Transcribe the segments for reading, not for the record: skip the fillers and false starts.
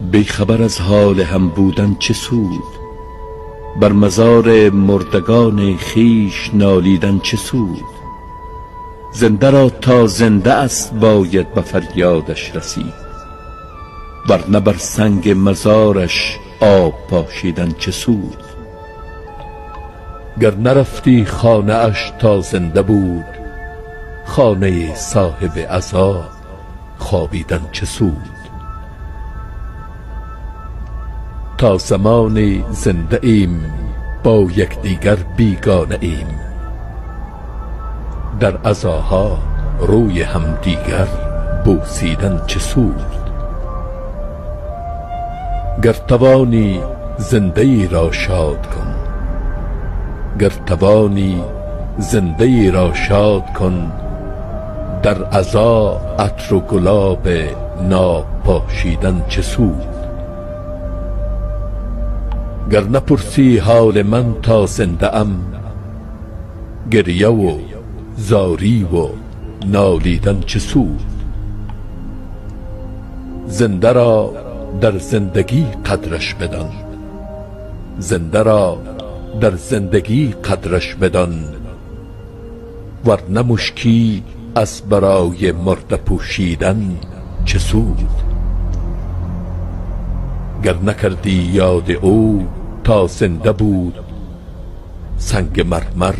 بیخبر از حال هم بودن چه سود؟ بر مزار مردگان خویش نالیدن چه سود؟ زنده را تا زنده است باید به فریادش رسید، ورنه بر سنگ مزارش آب پاشیدن چه سود؟ گر نرفتی خانه اش تا زنده بود، خانه صاحب عزا خوابیدن چه سود؟ تا زمانی زنده ایم با یکدیگر بیگانه ایم، در عزاها روی همدیگر بوسیدن چه سود؟ گر توانی زنده ای را شاد کن، گر توانی زنده ای را شاد کن، در عزا عطر و گلاب ناب پاشیدن چه سود؟ گر نپرسی حال من تا زنده ام، گریه و زاری و نالیدن چه سود؟ زنده را در زندگی قدرش بدان، زنده را در زندگی قدرش بدان، ورنه مشکی از برای مرده پوشیدن چه سود؟ گر نکردی یاد او تا زنده بود، سنگ مرمر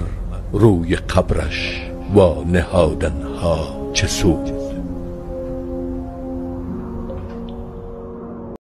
روی قبرش وا نهادن ها چه سود؟